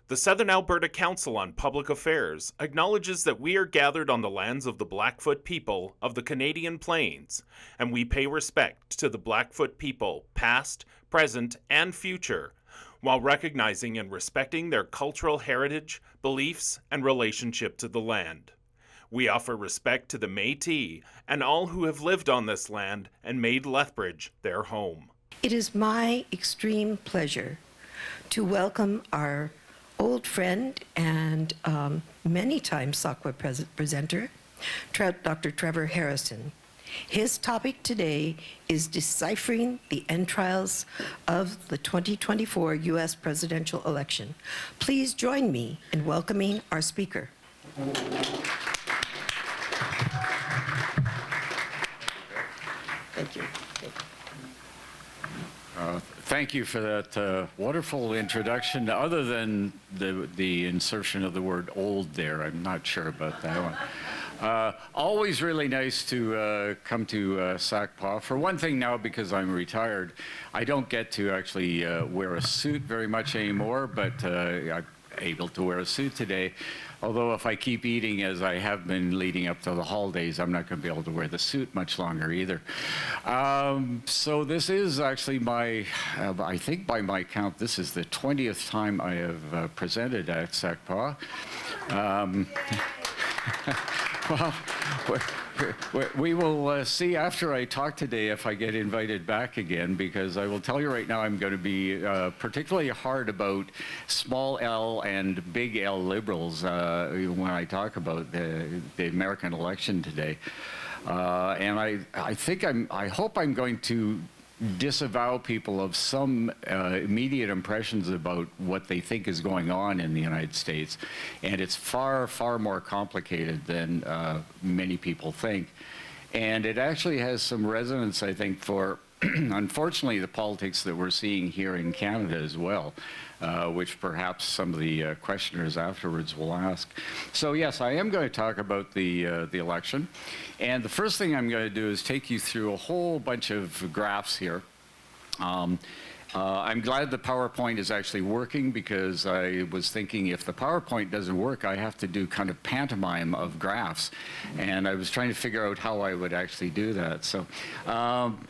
The Southern Alberta Council on Public Affairs acknowledges that we are gathered on the lands of the Blackfoot people of the Canadian Plains, and we pay respect to the Blackfoot people, past, present, and future, while recognizing and respecting their cultural heritage, beliefs, and relationship to the land. We offer respect to the Métis and all who have lived on this land and made Lethbridge their home. It is my extreme pleasure to welcome our old friend and many times SACWA presenter, Dr. Trevor Harrison. His topic today is Deciphering the Entrails of the 2024 U.S. presidential election. Please join me in welcoming our speaker. Thank you. Thank you for that wonderful introduction. Other than the insertion of the word old there, I'm not sure about that one. Always really nice to come to SACPA. For one thing now, because I'm retired, I don't get to actually wear a suit very much anymore, but I'm able to wear a suit today. Although if I keep eating as I have been leading up to the holidays, I'm not going to be able to wear the suit much longer either. So this is actually my, I think by my count, this is the 20th time I have presented at SACPA. Well, we will see after I talk today if I get invited back again, because I will tell you right now I'm going to be particularly hard about small L and big L liberals when I talk about the American election today. And I hope I'm going to disavow people of some immediate impressions about what they think is going on in the United States. And it's far, far more complicated than many people think. And it actually has some resonance, I think, for, unfortunately, the politics that we're seeing here in Canada as well, which perhaps some of the questioners afterwards will ask. So yes, I am going to talk about the election. And the first thing I'm going to do is take you through a whole bunch of graphs here. I'm glad the PowerPoint is actually working, because I was thinking if the PowerPoint doesn't work, I have to do kind of pantomime of graphs. And I was trying to figure out how I would actually do that. So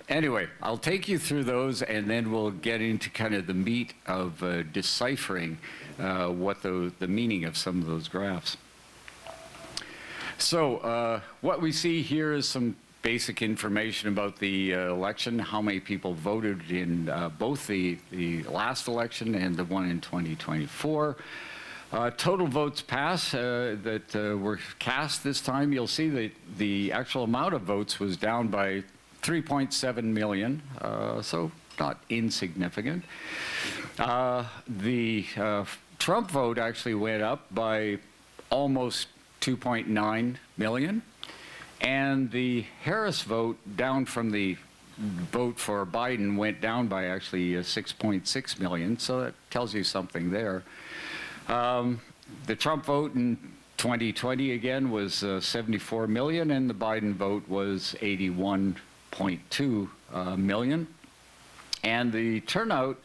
anyway, I'll take you through those, and then we'll get into kind of the meat of deciphering what the meaning of some of those graphs. So what we see here is some basic information about the election, how many people voted in both the last election and the one in 2024. Total votes cast that were cast this time. You'll see that the actual amount of votes was down by 3.7 million, so not insignificant. The Trump vote actually went up by almost 2.9 million. And the Harris vote, down from the vote for Biden, went down by actually 6.6 million, so that tells you something there. The Trump vote in 2020, again, was 74 million, and the Biden vote was 81.2 million. And the turnout,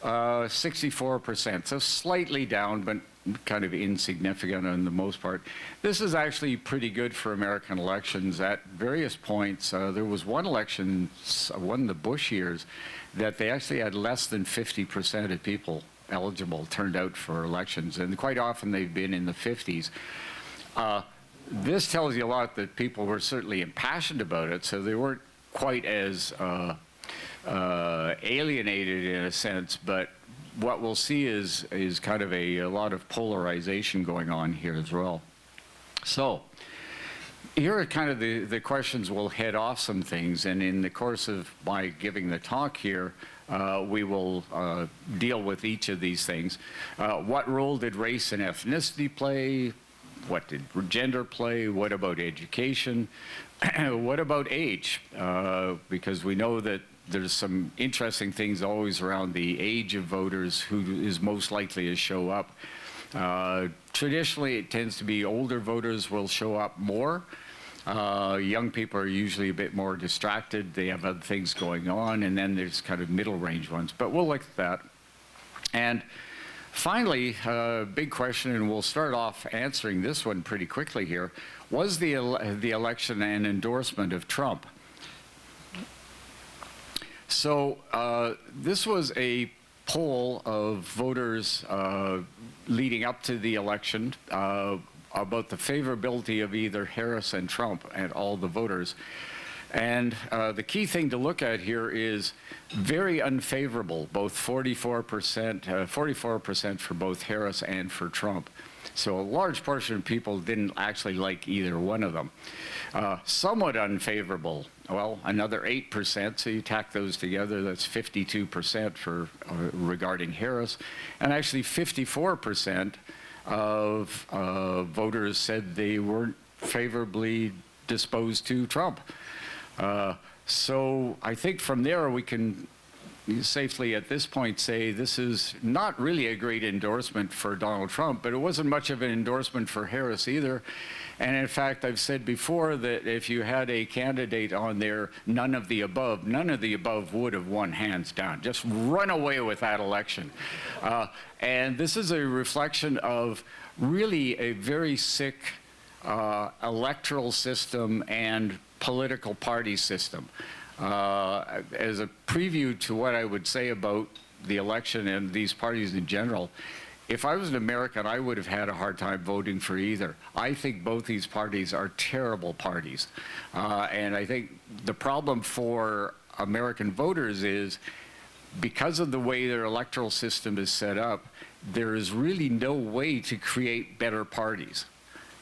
64%, so slightly down, but kind of insignificant on the most part. This is actually pretty good for American elections. At various points, there was one election, one of the Bush years, that they actually had less than 50% of people eligible turned out for elections, and quite often they've been in the 50s. This tells you a lot that people were certainly impassioned about it, so they weren't quite as alienated in a sense, but what we'll see is kind of a lot of polarization going on here as well. So here are kind of the questions. We'll head off some things, and in the course of my giving the talk here, we will deal with each of these things. What role did race and ethnicity play? What did gender play? What about education? What about age? Because we know that there's some interesting things always around the age of voters, who is most likely to show up. Traditionally, it tends to be older voters will show up more. Young people are usually a bit more distracted. They have other things going on, and then there's kind of middle range ones. But we'll look at that. And Finally, big question, and we'll start off answering this one pretty quickly here. Was the election an endorsement of Trump? So this was a poll of voters leading up to the election about the favorability of either Harris and Trump and all the voters. And the key thing to look at here is very unfavorable, both 44% for both Harris and for Trump. So a large portion of people didn't actually like either one of them. Somewhat unfavorable, well, another 8%, so you tack those together, that's 52% for regarding Harris, and actually 54% of voters said they weren't favorably disposed to Trump. So I think from there we can safely at this point say this is not really a great endorsement for Donald Trump, but it wasn't much of an endorsement for Harris either. And in fact, I've said before that if you had a candidate on there, none of the above would have won hands down. Just run away with that election. And this is a reflection of really a very sick electoral system and political party system. As a preview to what I would say about the election and these parties in general, if I was an American, I would have had a hard time voting for either. I think both these parties are terrible parties. And I think the problem for American voters is because of the way their electoral system is set up, there is really no way to create better parties.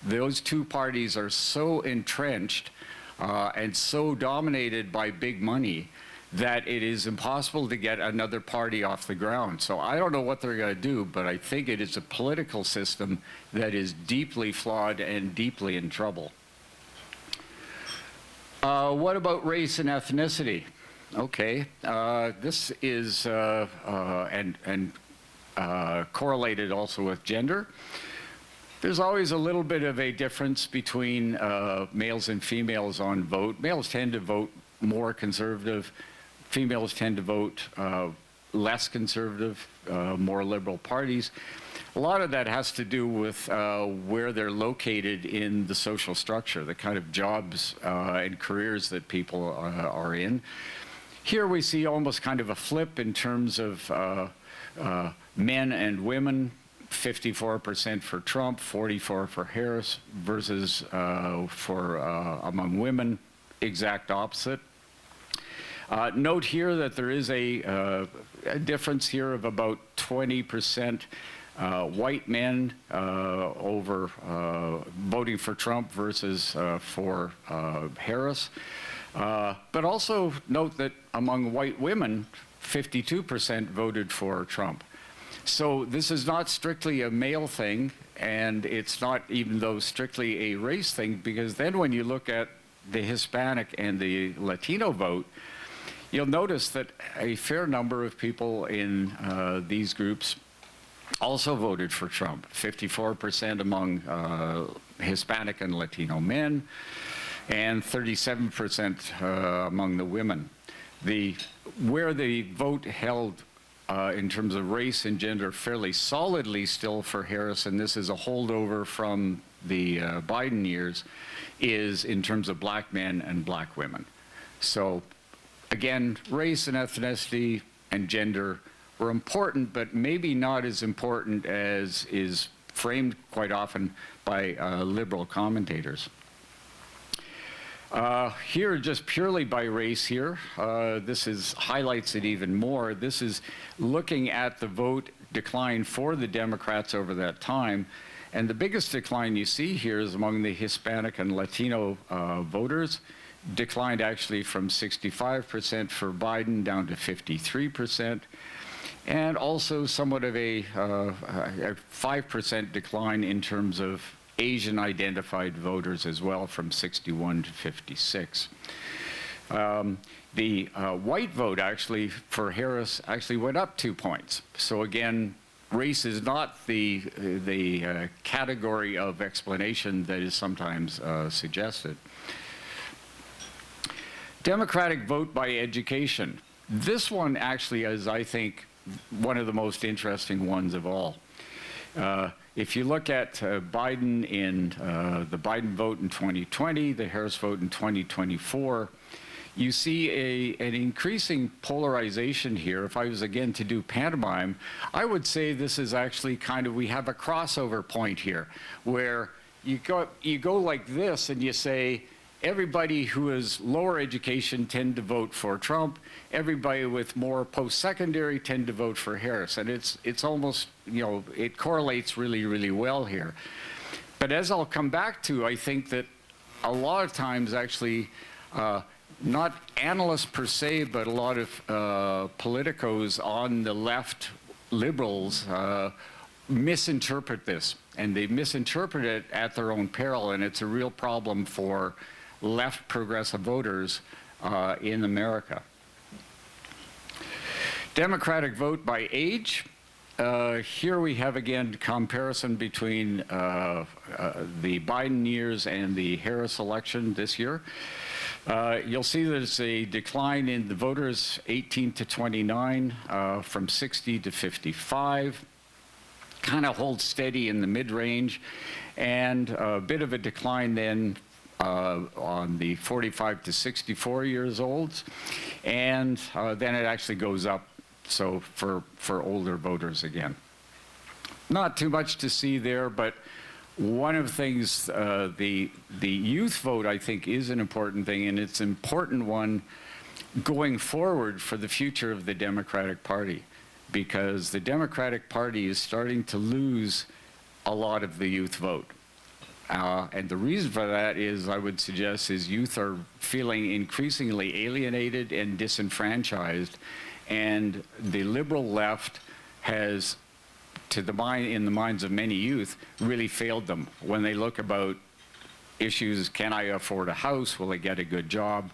Those two parties are so entrenched and so dominated by big money that it is impossible to get another party off the ground. So I don't know what they're going to do, but I think it is a political system that is deeply flawed and deeply in trouble. What about race and ethnicity? Okay, this is correlated also with gender. There's always a little bit of a difference between males and females on vote. Males tend to vote more conservative. Females tend to vote less conservative, more liberal parties. A lot of that has to do with where they're located in the social structure, the kind of jobs and careers that people are in. Here we see almost kind of a flip in terms of men and women. 54% for Trump, 44% for Harris, versus among women, exact opposite. Note here that there is a difference here of about 20% white men over voting for Trump versus for Harris. But also note that among white women, 52% voted for Trump. So this is not strictly a male thing, and it's not even though strictly a race thing, because then when you look at the Hispanic and the Latino vote, you'll notice that a fair number of people in these groups also voted for Trump. 54% among Hispanic and Latino men, and 37% among the women. Where the vote held in terms of race and gender fairly solidly still for Harris, and this is a holdover from the Biden years, is in terms of black men and black women. So again, race and ethnicity and gender were important, but maybe not as important as is framed quite often by liberal commentators. Here, just purely by race here, this highlights it even more. This is looking at the vote decline for the Democrats over that time. And the biggest decline you see here is among the Hispanic and Latino voters, declined actually from 65% for Biden down to 53%. And also somewhat of a 5% decline in terms of Asian identified voters as well, from 61 to 56. The white vote actually for Harris actually went up 2 points. So again, race is not the category of explanation that is sometimes suggested. Democratic vote by education. This one actually is, I think, one of the most interesting ones of all. If you look at Biden in the Biden vote in 2020, the Harris vote in 2024, you see an increasing polarization here. If I was again to do pantomime, I would say this is actually kind of, we have a crossover point here where you go like this and you say, everybody who is lower education tend to vote for Trump. Everybody with more post-secondary tend to vote for Harris. And it's almost, you know, it correlates really, really well here. But as I'll come back to, I think that a lot of times actually, not analysts per se, but a lot of politicos on the left, liberals, misinterpret this. And they misinterpret it at their own peril, and it's a real problem for left progressive voters in America. Democratic vote by age. Here we have again comparison between the Biden years and the Harris election this year. You'll see there's a decline in the voters 18 to 29 from 60 to 55. Kind of holds steady in the mid-range, and a bit of a decline then on the 45 to 64 years olds, and then it actually goes up, so for older voters again. Not too much to see there, but one of the things, the youth vote, I think, is an important thing, and it's an important one going forward for the future of the Democratic Party, because the Democratic Party is starting to lose a lot of the youth vote. And the reason for that is, I would suggest, is youth are feeling increasingly alienated and disenfranchised, and the liberal left has, in the minds of many youth, really failed them when they look about issues. Can I afford a house? Will I get a good job?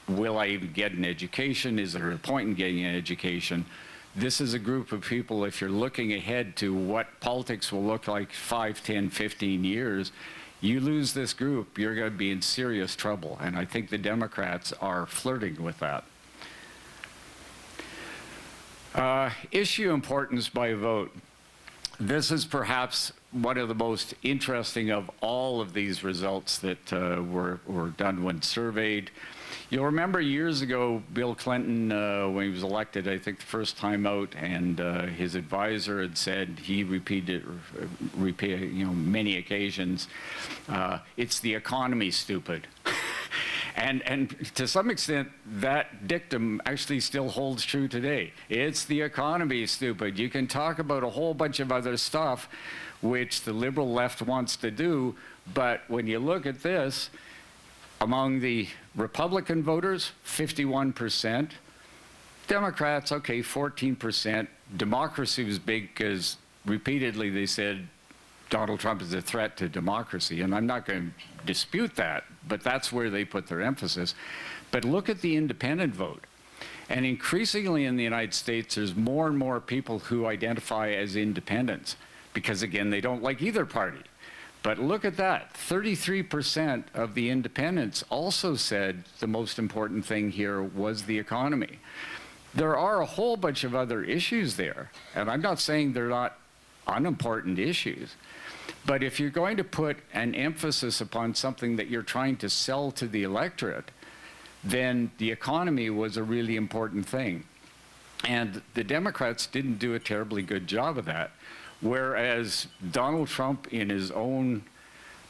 Will I even get an education? Is there a point in getting an education? This is a group of people, if you're looking ahead to what politics will look like 5, 10, 15 years, you lose this group, you're going to be in serious trouble. And I think the Democrats are flirting with that. Issue importance by vote. This is perhaps one of the most interesting of all of these results that were done when surveyed. You'll remember years ago, Bill Clinton, when he was elected, I think the first time out, and his advisor had said, he repeated, you know, many occasions, it's the economy, stupid. And to some extent, that dictum actually still holds true today. It's the economy, stupid. You can talk about a whole bunch of other stuff, which the liberal left wants to do, but when you look at this, among the Republican voters, 51%. Democrats, okay, 14%. Democracy was big because repeatedly they said Donald Trump is a threat to democracy, and I'm not going to dispute that, but that's where they put their emphasis. But look at the independent vote. And increasingly in the United States, there's more and more people who identify as independents because, again, they don't like either party. But look at that, 33% of the independents also said the most important thing here was the economy. There are a whole bunch of other issues there, and I'm not saying they're not unimportant issues, but if you're going to put an emphasis upon something that you're trying to sell to the electorate, then the economy was a really important thing. And the Democrats didn't do a terribly good job of that. Whereas Donald Trump, in his own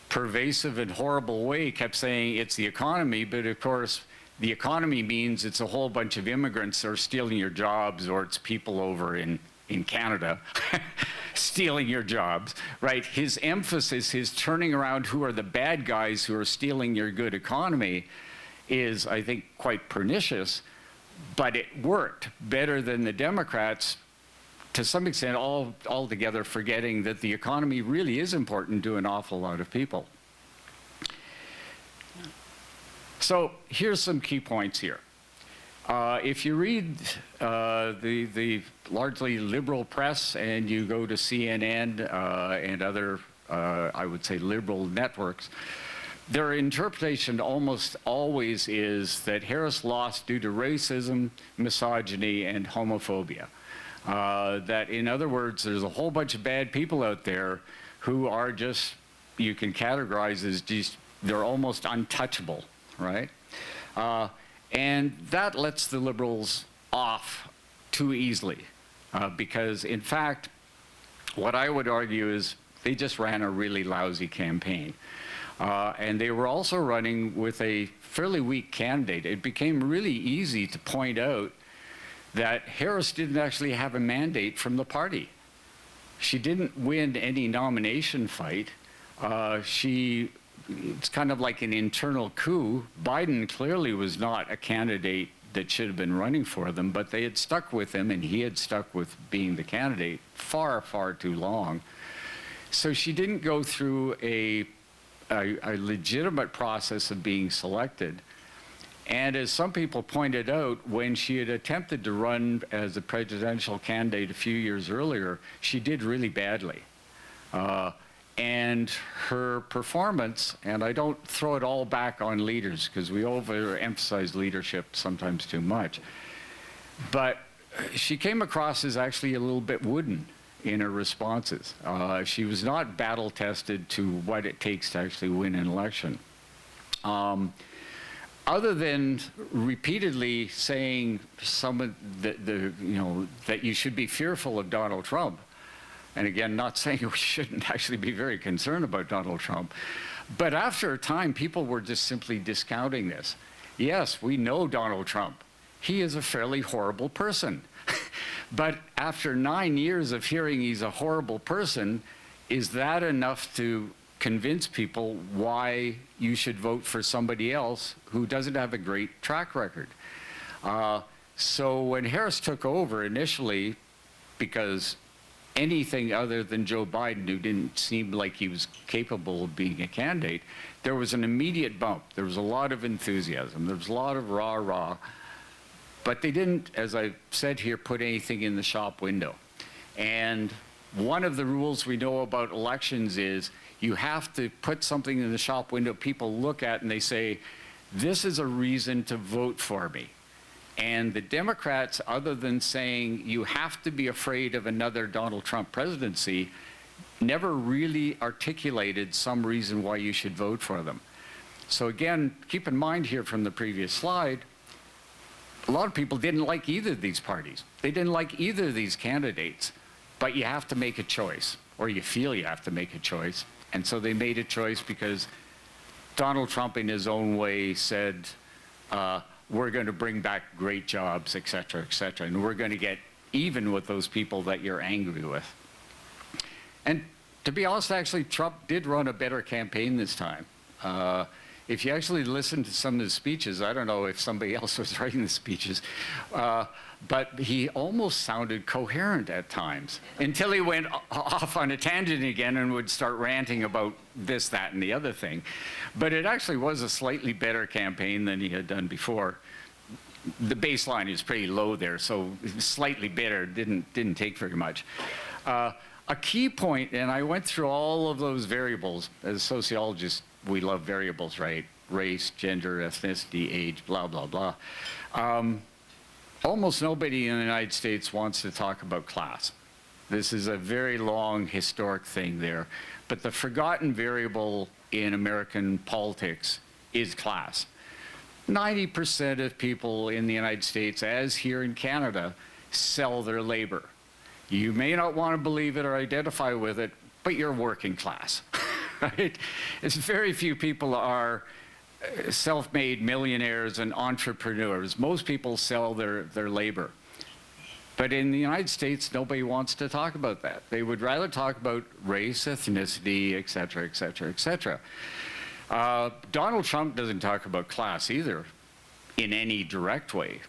pervasive and horrible way, kept saying it's the economy, but of course, the economy means it's a whole bunch of immigrants that are stealing your jobs, or it's people over in Canada stealing your jobs, right? His emphasis, his turning around who are the bad guys who are stealing your good economy is, I think, quite pernicious, but it worked better than the Democrats, to some extent, altogether forgetting that the economy really is important to an awful lot of people. So here's some key points here. If you read the largely liberal press and you go to CNN and other, I would say, liberal networks, their interpretation almost always is that Harris lost due to racism, misogyny, and homophobia. That, in other words, there's a whole bunch of bad people out there who are just, you can categorize as just, they're almost untouchable, right? And that lets the Liberals off too easily, because in fact, what I would argue is they just ran a really lousy campaign. And they were also running with a fairly weak candidate. It became really easy to point out that Harris didn't actually have a mandate from the party. She didn't win any nomination fight. It's kind of like an internal coup. Biden clearly was not a candidate that should have been running for them, but they had stuck with him, and he had stuck with being the candidate far, far too long. So she didn't go through a legitimate process of being selected. And as some people pointed out, when she had attempted to run as a presidential candidate a few years earlier, she did really badly. And her performance, and I don't throw it all back on leaders because we overemphasize leadership sometimes too much, but she came across as actually a little bit wooden in her responses. She was not battle tested to what it takes to actually win an election. Other than repeatedly saying that you should be fearful of Donald Trump. And again, not saying we shouldn't actually be very concerned about Donald Trump, but after a time, people were just simply discounting this. Yes, we know Donald Trump. He is a fairly horrible person. But after 9 years of hearing he's a horrible person, is that enough to convince people why you should vote for somebody else who doesn't have a great track record? So when Harris took over initially, because anything other than Joe Biden, who didn't seem like he was capable of being a candidate, there was an immediate bump. There was a lot of enthusiasm. There was a lot of rah-rah. But they didn't, as I said here, put anything in the shop window. And one of the rules we know about elections is you have to put something in the shop window people look at and they say, this is a reason to vote for me. And the Democrats, other than saying you have to be afraid of another Donald Trump presidency, never really articulated some reason why you should vote for them. So again, keep in mind here from the previous slide, a lot of people didn't like either of these parties. They didn't like either of these candidates, but you have to make a choice, or you feel you have to make a choice. And so they made a choice because Donald Trump in his own way said, we're going to bring back great jobs, et cetera, and we're going to get even with those people that you're angry with. And to be honest, actually, Trump did run a better campaign this time. If you actually listen to some of the speeches, I don't know if somebody else was writing the speeches, but he almost sounded coherent at times until he went off on a tangent again and would start ranting about this, that, and the other thing. But it actually was a slightly better campaign than he had done before. The baseline is pretty low there, so slightly better didn't take very much. A key point, and I went through all of those variables. As sociologists, we love variables, right? Race, gender, ethnicity, age, blah, blah, blah. Almost nobody in the United States wants to talk about class. This is a very long historic thing there. But the forgotten variable in American politics is class. 90% of people in the United States, as here in Canada, sell their labor. You may not want to believe it or identify with it, but you're working class, right? It's very few people are self-made millionaires and entrepreneurs. Most people sell their labor. But in the United States, nobody wants to talk about that. They would rather talk about race, ethnicity, et cetera, et cetera, et cetera. Donald Trump doesn't talk about class either in any direct way,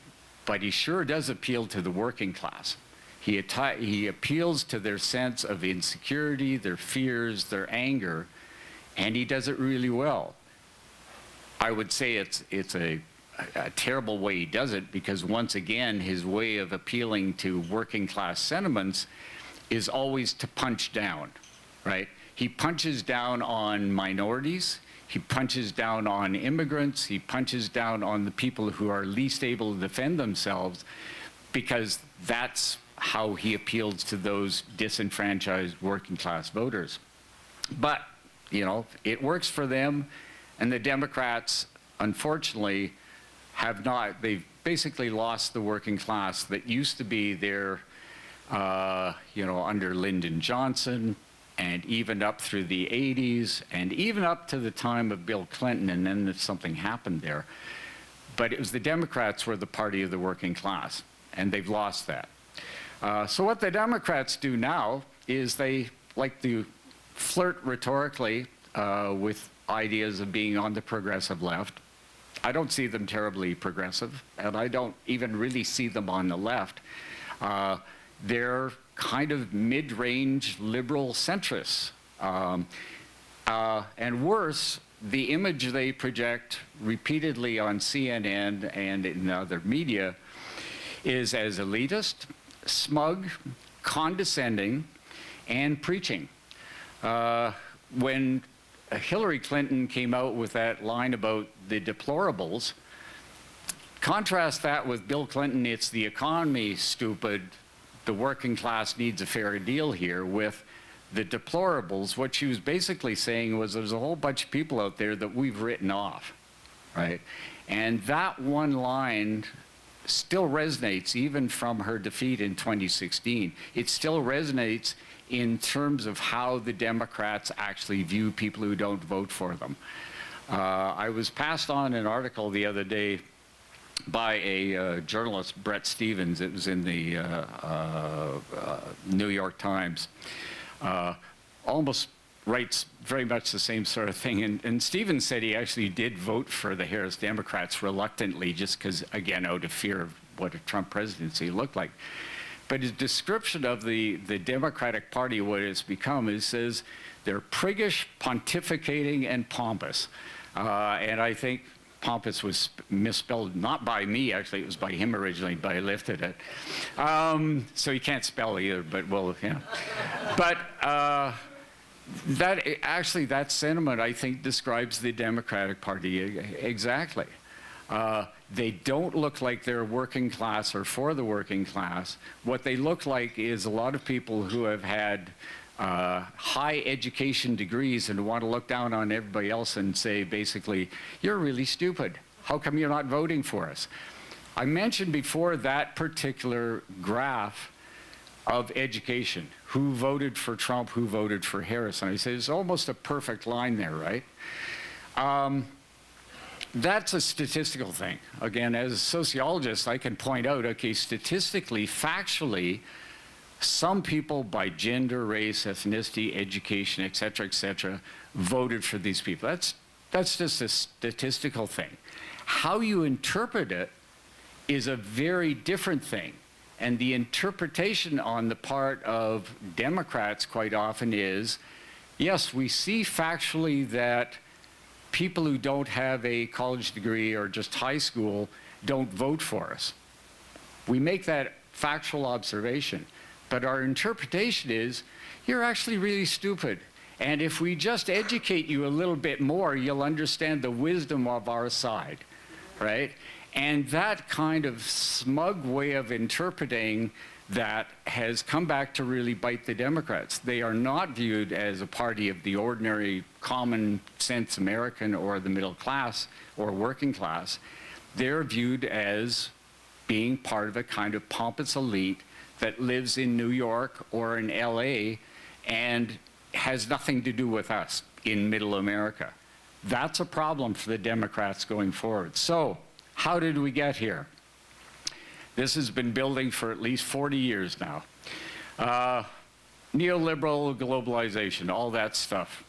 but he sure does appeal to the working class. He appeals to their sense of insecurity, their fears, their anger, and he does it really well. I would say it's a terrible way he does it because, once again, his way of appealing to working class sentiments is always to punch down, right? He punches down on minorities, he punches down on immigrants, he punches down on the people who are least able to defend themselves, because that's how he appeals to those disenfranchised working class voters. But, you know, it works for them, and the Democrats, unfortunately, have not. They've basically lost the working class that used to be there, you know, under Lyndon Johnson, and even up through the 80s, and even up to the time of Bill Clinton, and then something happened there. But it was the Democrats were the party of the working class, and they've lost that. So what the Democrats do now is they like to flirt rhetorically with ideas of being on the progressive left. I don't see them terribly progressive, and I don't even really see them on the left. They're kind of mid-range liberal centrists. And worse, the image they project repeatedly on CNN and in other media is as elitist, smug, condescending, and preaching. When Hillary Clinton came out with that line about the deplorables, contrast that with Bill Clinton, it's the economy, stupid, the working class needs a fair deal here, with the deplorables. What she was basically saying was there's a whole bunch of people out there that we've written off, right? And that one line still resonates even from her defeat in 2016. It still resonates in terms of how the Democrats actually view people who don't vote for them. I was passed on an article the other day by a journalist, Brett Stevens. It was in the New York Times. Almost writes very much the same sort of thing. And Stevens said he actually did vote for the Harris Democrats reluctantly, just because, again, out of fear of what a Trump presidency looked like. But his description of the Democratic Party, what it's become, is says they're priggish, pontificating, and pompous. And I think pompous was misspelled, not by me, actually, it was by him originally, but I lifted it. So he can't spell either, but well, yeah. But that sentiment, I think, describes the Democratic Party exactly. They don't look like they're working class or for the working class. What they look like is a lot of people who have had high education degrees and want to look down on everybody else and say, basically, you're really stupid. How come you're not voting for us? I mentioned before that particular graph of education. Who voted for Trump, who voted for Harris? And I say, it's almost a perfect line there, right? That's a statistical thing. Again, as a sociologist, I can point out, okay, statistically, factually, some people by gender, race, ethnicity, education, et cetera, voted for these people. That's just a statistical thing. How you interpret it is a very different thing. And the interpretation on the part of Democrats quite often is, yes, we see factually that people who don't have a college degree or just high school don't vote for us. We make that factual observation. But our interpretation is, you're actually really stupid. And if we just educate you a little bit more, you'll understand the wisdom of our side, right? And that kind of smug way of interpreting that has come back to really bite the Democrats. They are not viewed as a party of the ordinary, common sense American or the middle class or working class. They're viewed as being part of a kind of pompous elite that lives in New York or in LA and has nothing to do with us in middle America. That's a problem for the Democrats going forward. So, how did we get here? This has been building for at least 40 years now. Neoliberal globalization, all that stuff.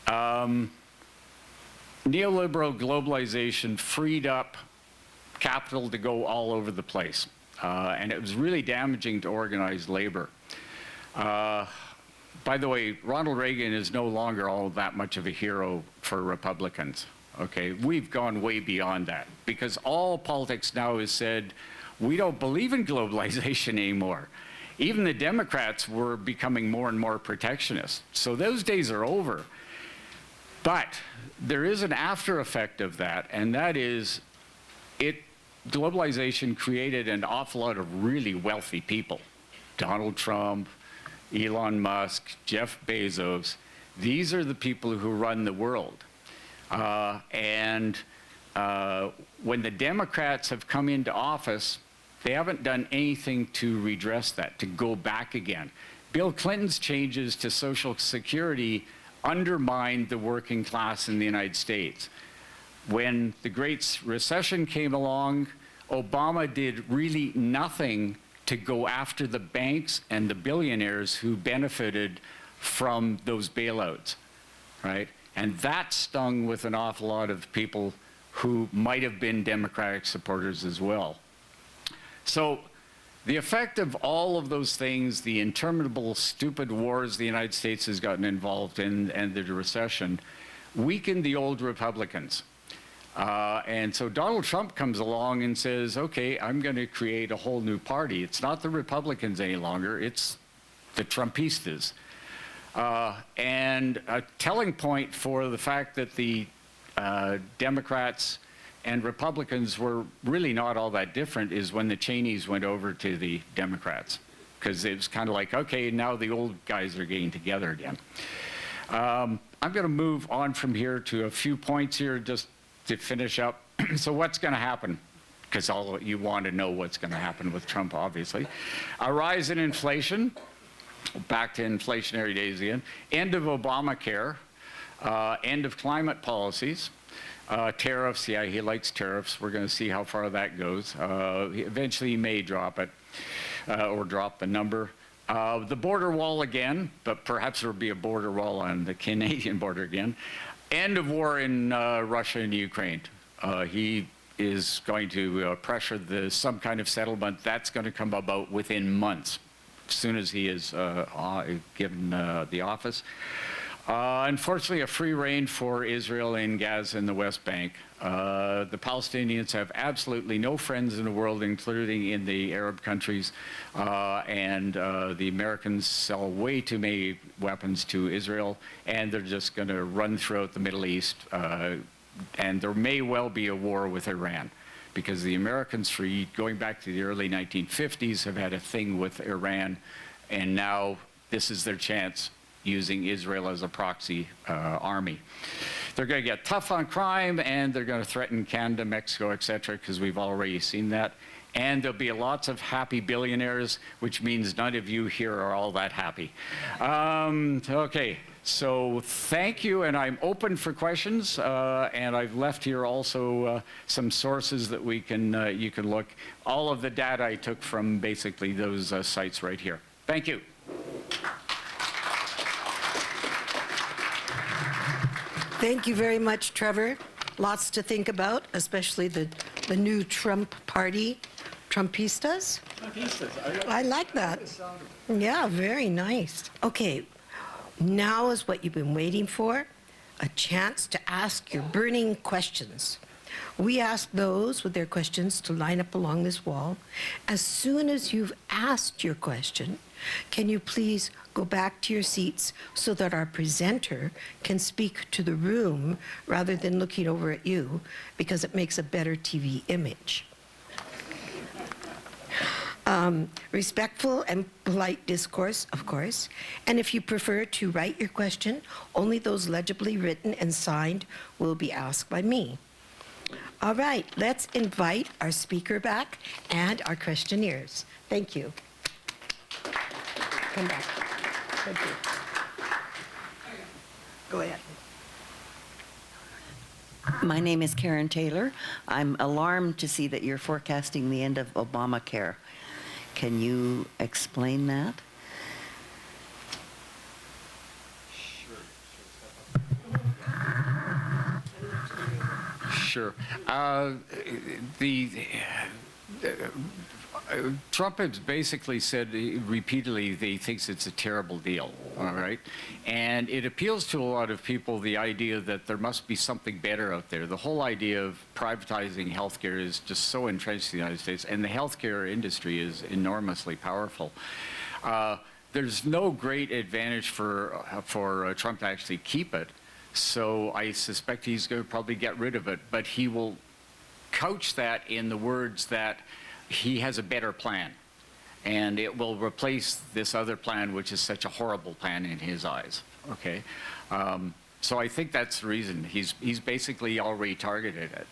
Neoliberal globalization freed up capital to go all over the place. And it was really damaging to organized labor. By the way, Ronald Reagan is no longer all that much of a hero for Republicans. Okay, we've gone way beyond that because all politics now is said, we don't believe in globalization anymore. Even the Democrats were becoming more and more protectionist. So those days are over. But there is an after effect of that, and that is globalization created an awful lot of really wealthy people. Donald Trump, Elon Musk, Jeff Bezos. These are the people who run the world. When the Democrats have come into office, they haven't done anything to redress that, to go back again. Bill Clinton's changes to Social Security undermined the working class in the United States. When the Great Recession came along, Obama did really nothing to go after the banks and the billionaires who benefited from those bailouts, right? And that stung with an awful lot of people who might have been Democratic supporters as well. So the effect of all of those things, the interminable stupid wars the United States has gotten involved in and the recession, weakened the old Republicans. And so Donald Trump comes along and says, okay, I'm going to create a whole new party. It's not the Republicans any longer, it's the Trumpistas. And a telling point for the fact that the Democrats and Republicans were really not all that different is when the Cheneys went over to the Democrats, because it was kind of like, okay, now the old guys are getting together again. I'm going to move on from here to a few points here just to finish up. So what's going to happen? Because all you want to know what's going to happen with Trump, obviously. A rise in inflation, back to inflationary days again. End of Obamacare, end of climate policies. Tariffs, yeah, he likes tariffs. We're going to see how far that goes. Eventually he may drop it, or drop the number. The border wall again, but perhaps there will be a border wall on the Canadian border again. End of war in Russia and Ukraine. He is going to pressure some kind of settlement. That's going to come about within months, as soon as he is given the office. Unfortunately, a free rein for Israel in Gaza and the West Bank. The Palestinians have absolutely no friends in the world, including in the Arab countries, and the Americans sell way too many weapons to Israel, and they're just going to run throughout the Middle East, and there may well be a war with Iran, because the Americans, going back to the early 1950s, have had a thing with Iran, and now this is their chance, using Israel as a proxy army. They're going to get tough on crime, and they're going to threaten Canada, Mexico, et cetera, because we've already seen that. And there'll be lots of happy billionaires, which means none of you here are all that happy. Okay, so thank you, and I'm open for questions. And I've left here also some sources that we can you can look. All of the data I took from basically those sites right here. Thank you. Thank you very much, Trevor. Lots to think about, especially the new Trump party, Trumpistas. I like that. Yeah, very nice. Okay, now is what you've been waiting for, a chance to ask your burning questions. We ask those with their questions to line up along this wall. As soon as you've asked your question, can you please go back to your seats so that our presenter can speak to the room rather than looking over at you, because it makes a better TV image. Respectful and polite discourse, of course. And if you prefer to write your question, only those legibly written and signed will be asked by me. All right, let's invite our speaker back and our questionnaires. Thank you. Come back. Thank you. Go ahead. My name is Karen Taylor. I'm alarmed to see that you're forecasting the end of Obamacare. Can you explain that? Sure. Trump has basically said repeatedly that he thinks it's a terrible deal, all right? And it appeals to a lot of people, the idea that there must be something better out there. The whole idea of privatizing healthcare is just so entrenched in the United States, and the healthcare industry is enormously powerful. There's no great advantage for Trump to actually keep it, so I suspect he's going to probably get rid of it, but he will couch that in the words that he has a better plan. And it will replace this other plan, which is such a horrible plan in his eyes, okay? So I think that's the reason. He's basically already targeted it.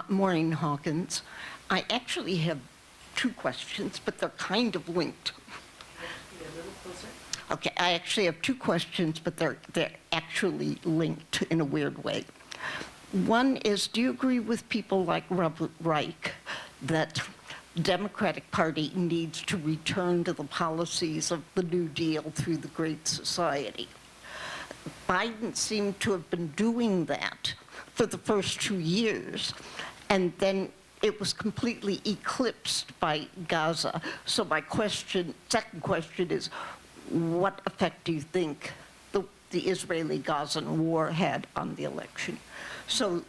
Maureen Hawkins. I actually have two questions, but they're kind of linked. Okay, I actually have two questions, but they're actually linked in a weird way. One is, do you agree with people like Robert Reich that the Democratic Party needs to return to the policies of the New Deal through the Great Society? Biden seemed to have been doing that for the first 2 years, and then it was completely eclipsed by Gaza. So my second question is, what effect do you think the Israeli-Gazan war had on the election? So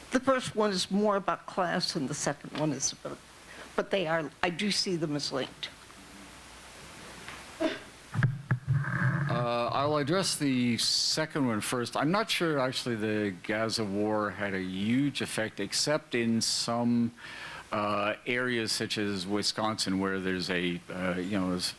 the first one is more about class, and the second one is about, but I do see them as linked. I'll address the second one first. I'm not sure actually the Gaza war had a huge effect, except in some areas such as Wisconsin, where there's a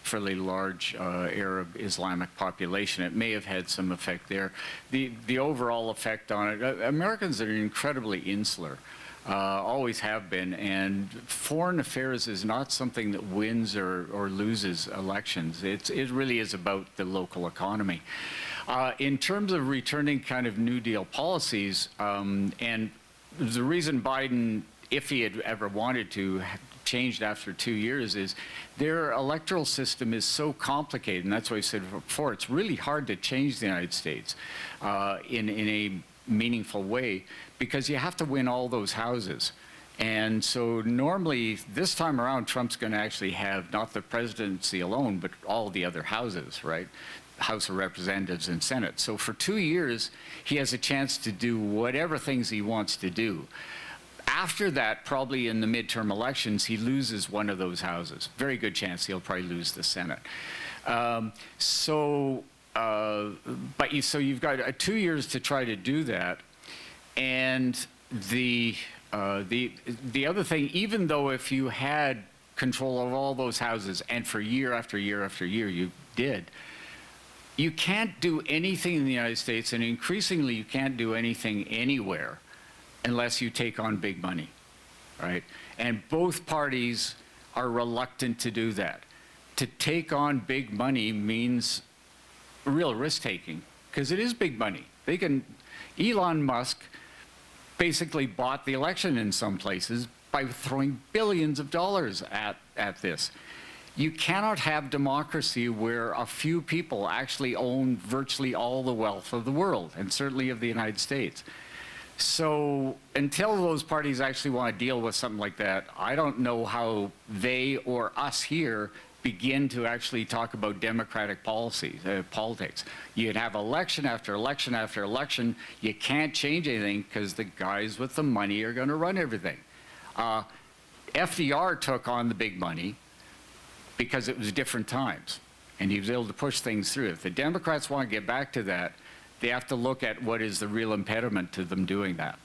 fairly large Arab Islamic population. It may have had some effect there. The overall effect on it, Americans are incredibly insular. Always have been, and foreign affairs is not something that wins or loses elections. It really is about the local economy. In terms of returning kind of New Deal policies, and the reason Biden, if he had ever wanted to, changed after 2 years is their electoral system is so complicated, and that's what I said before, it's really hard to change the United States in a meaningful way, because you have to win all those houses. And so normally, this time around, Trump's going to actually have not the presidency alone, but all the other houses, right? House of Representatives and Senate. So for 2 years, he has a chance to do whatever things he wants to do. After that, probably in the midterm elections, he loses one of those houses. Very good chance he'll probably lose the Senate. So you've got 2 years to try to do that. And the other thing, even though if you had control of all those houses, and for year after year after year you did, you can't do anything in the United States, and increasingly you can't do anything anywhere unless you take on big money, right? And both parties are reluctant to do that. To take on big money means real risk-taking, because it is big money. Elon Musk basically bought the election in some places by throwing billions of dollars at this. You cannot have democracy where a few people actually own virtually all the wealth of the world, and certainly of the United States. So until those parties actually want to deal with something like that, I don't know how they or us here begin to actually talk about democratic policies, politics. You'd have election after election after election. You can't change anything because the guys with the money are going to run everything. FDR took on the big money because it was different times, and he was able to push things through. If the Democrats want to get back to that, they have to look at what is the real impediment to them doing that.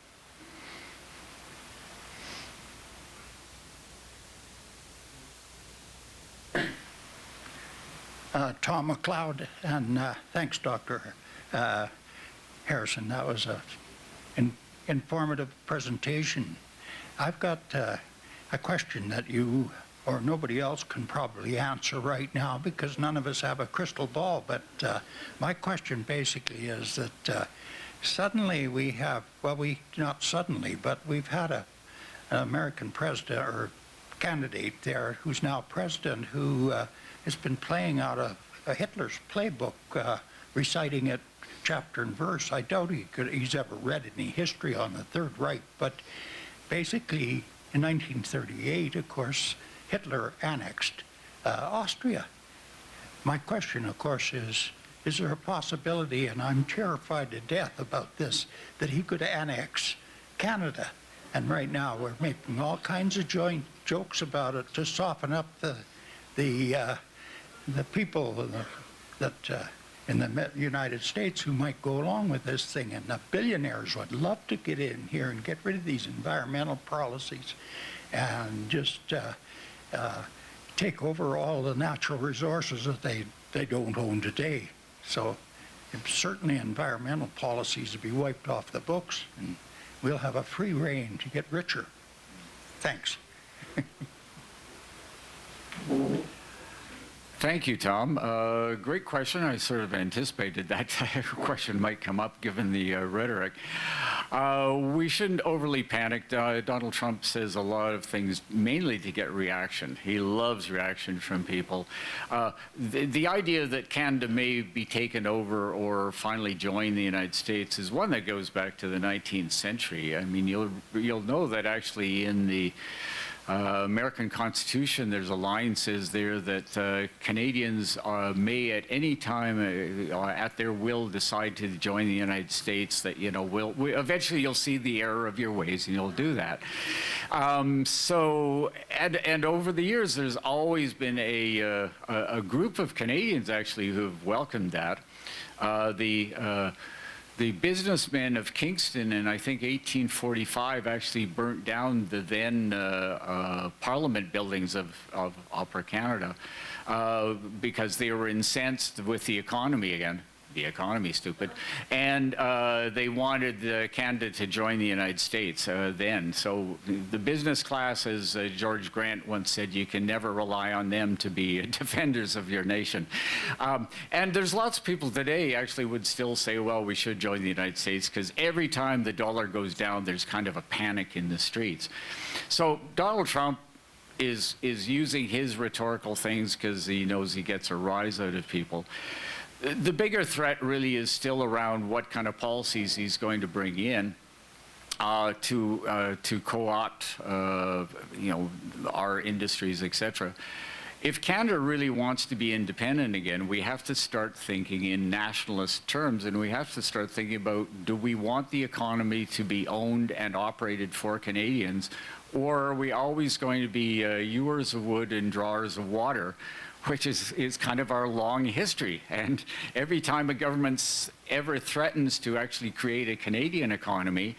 Tom McLeod, and thanks, Dr. Harrison. That was an informative presentation. I've got a question that you or nobody else can probably answer right now, because none of us have a crystal ball. But my question basically is that suddenly we have, well, not suddenly, but we've had an American president or candidate there who's now president who has been playing out a Hitler's playbook, reciting it chapter and verse. I doubt he's ever read any history on the Third Reich, but basically in 1938, of course, Hitler annexed Austria. My question, of course, is there a possibility, and I'm terrified to death about this, that he could annex Canada? And right now we're making all kinds of jokes about it to soften up the people that in the United States who might go along with this thing, and the billionaires would love to get in here and get rid of these environmental policies and just take over all the natural resources that they don't own today. So certainly environmental policies to be wiped off the books, and we'll have a free rein to get richer. Thanks. Thank you, Tom. Great question. I sort of anticipated that question might come up given the rhetoric. We shouldn't overly panic. Donald Trump says a lot of things mainly to get reaction. He loves reaction from people. The idea that Canada may be taken over or finally join the United States is one that goes back to the 19th century. I mean, you'll know that actually in the American Constitution, there's a line says there that Canadians may at any time at their will decide to join the United States, that, you know, eventually you'll see the error of your ways and you'll do that. So, and over the years, there's always been a group of Canadians actually who've welcomed that. The businessmen of Kingston in, I think, 1845 actually burnt down the then Parliament buildings of Upper Canada because they were incensed with the economy again. The economy, stupid. And they wanted Canada to join the United States then. So the business class, as George Grant once said, you can never rely on them to be defenders of your nation. And there's lots of people today actually would still say, well, we should join the United States, because every time the dollar goes down, there's kind of a panic in the streets. So Donald Trump is using his rhetorical things because he knows he gets a rise out of people. The bigger threat really is still around what kind of policies he's going to bring in to co-opt, you know, our industries, etc. If Canada really wants to be independent again, we have to start thinking in nationalist terms, and we have to start thinking about, do we want the economy to be owned and operated for Canadians, or are we always going to be hewers of wood and drawers of water, which is kind of our long history. And every time a government ever threatens to actually create a Canadian economy,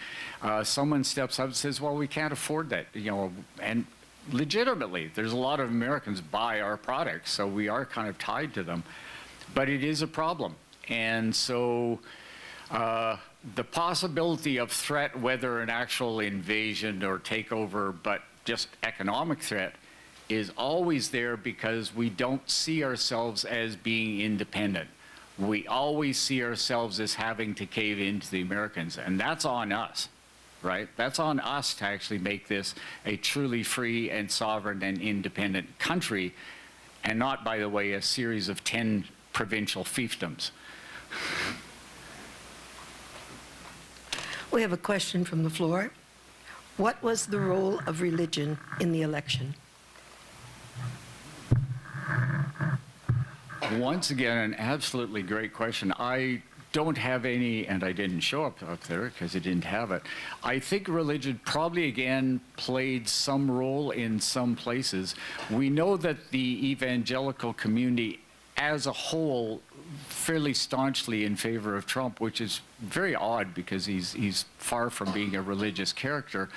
someone steps up and says, well, we can't afford that, you know, and legitimately, there's a lot of Americans buy our products, so we are kind of tied to them. But it is a problem. And so the possibility of threat, whether an actual invasion or takeover, but just economic threat, is always there, because we don't see ourselves as being independent. We always see ourselves as having to cave into the Americans, and that's on us, right? That's on us to actually make this a truly free and sovereign and independent country, and not, by the way, a series of 10 provincial fiefdoms. We have a question from the floor. What was the role of religion in the election? Once again, an absolutely great question. I don't have any, and I didn't show up there because I didn't have it. I think religion probably, again, played some role in some places. We know that the evangelical community as a whole fairly staunchly in favor of Trump, which is very odd because he's far from being a religious character.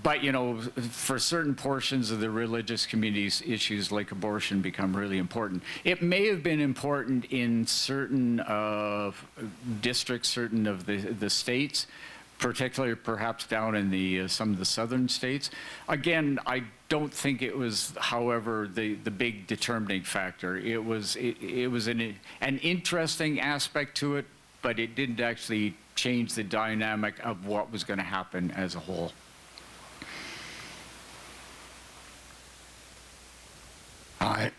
But, you know, for certain portions of the religious communities, issues like abortion become really important. It may have been important in certain districts, certain of the states, particularly perhaps down in the some of the southern states. Again, I don't think it was, however, the big determining factor. It was an interesting aspect to it, but it didn't actually change the dynamic of what was going to happen as a whole. Hi.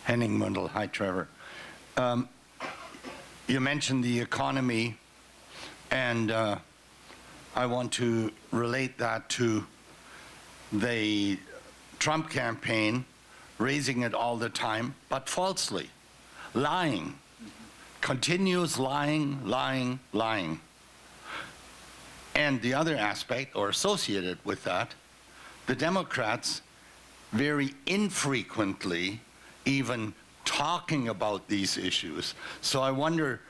Henning Mundel. Hi, Trevor. You mentioned the economy, and I want to relate that to the Trump campaign, raising it all the time, but falsely, lying, continuous lying, lying, lying. And the other aspect, or associated with that, the Democrats very infrequently even talking about these issues. So I wonder,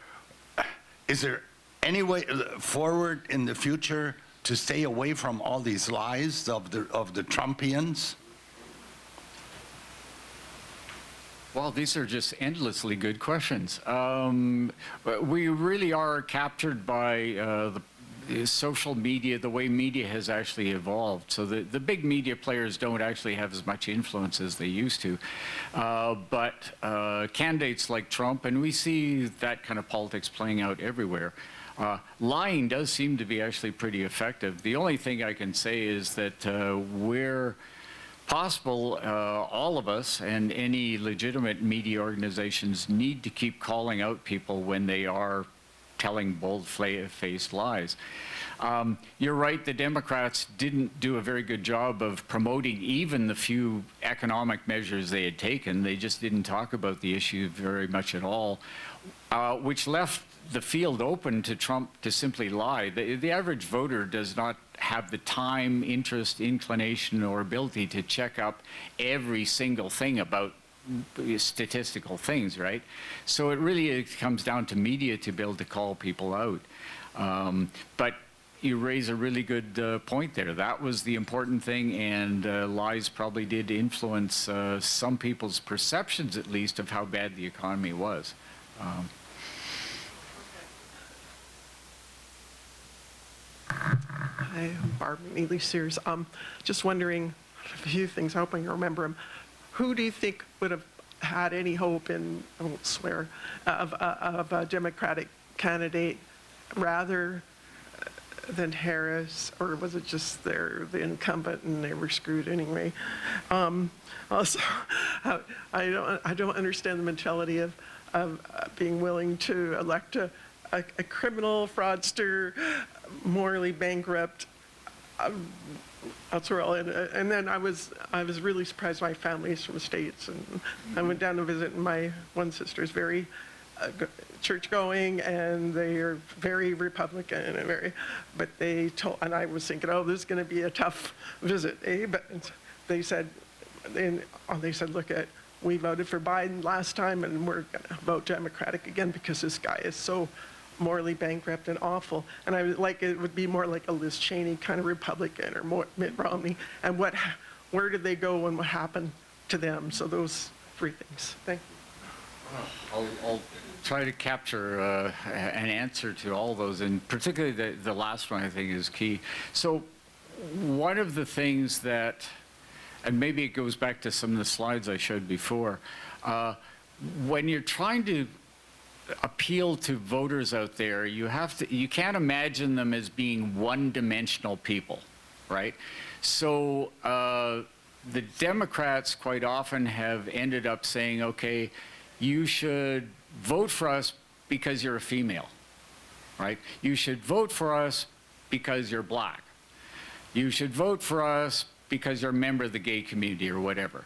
is there any way forward in the future to stay away from all these lies of the Trumpians? Well, these are just endlessly good questions. We really are captured by the social media, the way media has actually evolved. So the big media players don't actually have as much influence as they used to. But candidates like Trump, and we see that kind of politics playing out everywhere, lying does seem to be actually pretty effective. The only thing I can say is that we're possible, all of us and any legitimate media organizations need to keep calling out people when they are telling bold-faced lies. You're right, the Democrats didn't do a very good job of promoting even the few economic measures they had taken. They just didn't talk about the issue very much at all, which left the field open to Trump to simply lie. The average voter does not have the time, interest, inclination, or ability to check up every single thing about statistical things, right? So it really comes down to media to be able to call people out. But you raise a really good point there. That was the important thing, and lies probably did influence some people's perceptions, at least, of how bad the economy was. Hi, I'm Barb Neely Sears. Just wondering a few things, hoping you remember them. Who do you think would have had any hope in, I won't swear, of a Democratic candidate rather than Harris, or was it just the incumbent and they were screwed anyway? Also, I don't understand the mentality of being willing to elect a criminal, fraudster, morally bankrupt. That's where and then I was really surprised. My family's from the States, and I went down to visit, and my one sister is very church going, and they are very Republican and but they told, and I was thinking, oh, this is going to be a tough visit, eh? But they said, look, we voted for Biden last time, and we're going to vote Democratic again because this guy is so morally bankrupt and awful. And I was like, it would be more like a Liz Cheney kind of Republican, or more Mitt Romney. And where did they go and what happened to them? So those three things. Thank you. I'll try to capture an answer to all those, and particularly the last one I think is key. So one of the things that, and maybe it goes back to some of the slides I showed before, when you're trying to appeal to voters out there, you can't imagine them as being one-dimensional people, right? So the Democrats quite often have ended up saying, okay, you should vote for us because you're a female, right? You should vote for us because you're black. You should vote for us because you're a member of the gay community or whatever.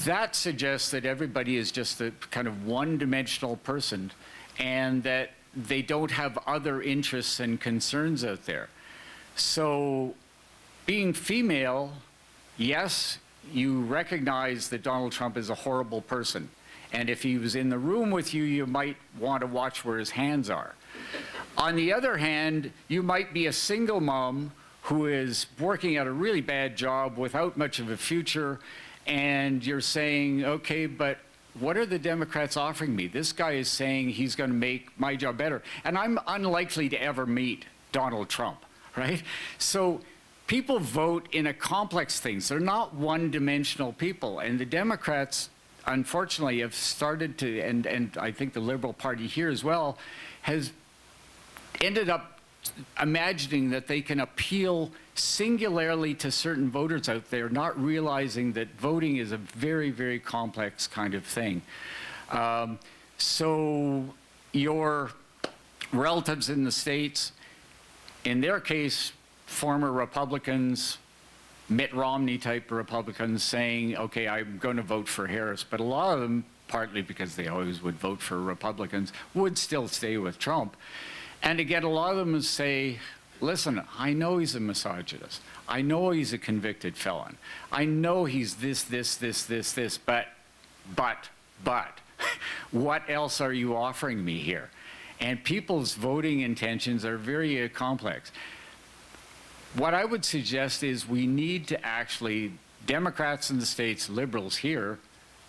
That suggests that everybody is just a kind of one-dimensional person, and that they don't have other interests and concerns out there. So being female, yes, you recognize that Donald Trump is a horrible person. And if he was in the room with you, you might want to watch where his hands are. On the other hand, you might be a single mom who is working at a really bad job without much of a future, and you're saying, okay, but what are the Democrats offering me? This guy is saying he's going to make my job better. And I'm unlikely to ever meet Donald Trump, right? So people vote in a complex things. They're not one-dimensional people. And the Democrats, unfortunately, have started to, and I think the Liberal Party here as well, has ended up imagining that they can appeal singularly to certain voters out there, not realizing that voting is a very, very complex kind of thing. So your relatives in the States, in their case, former Republicans, Mitt Romney type Republicans saying, okay, I'm going to vote for Harris, but a lot of them, partly because they always would vote for Republicans, would still stay with Trump. And again, a lot of them say, listen, I know he's a misogynist. I know he's a convicted felon. I know he's this, but but what else are you offering me here? And people's voting intentions are very complex. What I would suggest is we need to actually, Democrats in the States, liberals here,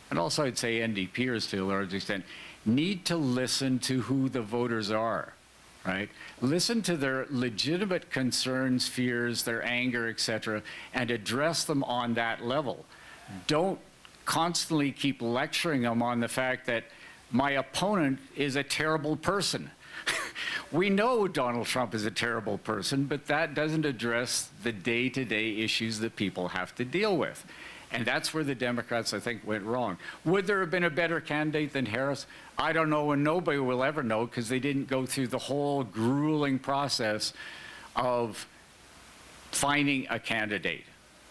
and also I'd say NDPers to a large extent, need to listen to who the voters are, right? Listen to their legitimate concerns, fears, their anger, etc., and address them on that level. Don't constantly keep lecturing them on the fact that my opponent is a terrible person. We know Donald Trump is a terrible person, but that doesn't address the day-to-day issues that people have to deal with. And that's where the Democrats, I think, went wrong. Would there have been a better candidate than Harris? I don't know, and nobody will ever know because they didn't go through the whole grueling process of finding a candidate,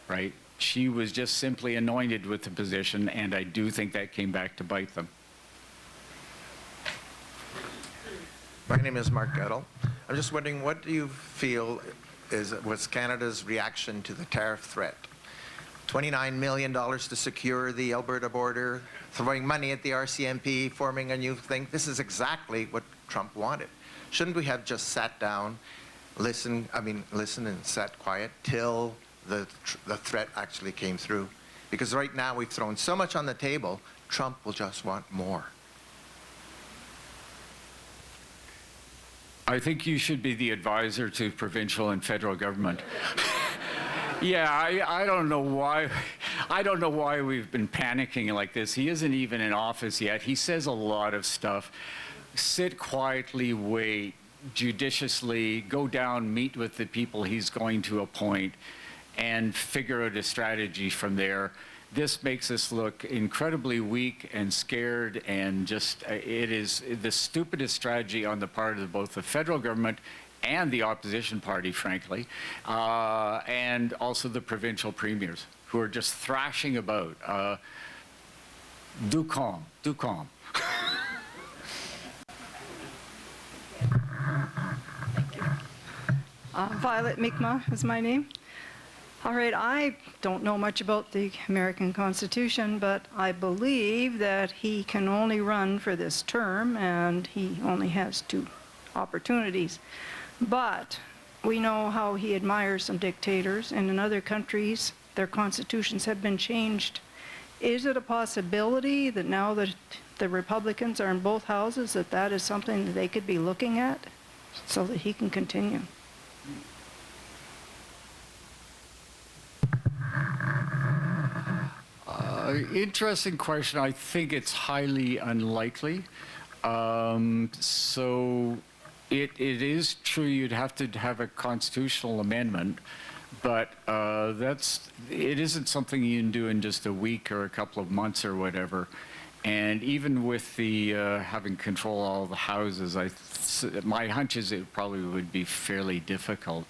right? She was just simply anointed with the position, and I do think that came back to bite them. My name is Mark Goodall. I'm just wondering, what do you feel was Canada's reaction to the tariff threat? $29 million to secure the Alberta border, throwing money at the RCMP, forming a new thing. This is exactly what Trump wanted. Shouldn't we have just sat down, listened and sat quiet till the threat actually came through? Because right now we've thrown so much on the table, Trump will just want more. I think you should be the advisor to provincial and federal government. Yeah, I don't know why. I don't know why we've been panicking like this. He isn't even in office yet. He says a lot of stuff. Sit quietly, wait, judiciously, go down, meet with the people he's going to appoint, and figure out a strategy from there. This makes us look incredibly weak and scared, and just it is the stupidest strategy on the part of both the federal government and the opposition party, frankly, and also the provincial premiers, who are just thrashing about. Do calm, do calm. Violet Mi'kmaq is my name. All right, I don't know much about the American Constitution, but I believe that he can only run for this term, and he only has 2 opportunities. But we know how he admires some dictators, and in other countries, their constitutions have been changed. Is it a possibility that now that the Republicans are in both houses, that that is something that they could be looking at so that he can continue? Interesting question. I think it's highly unlikely. So it is true you'd have to have a constitutional amendment, but it isn't something you can do in just a week or a couple of months or whatever. And even with the having control of all the houses, my hunch is it probably would be fairly difficult.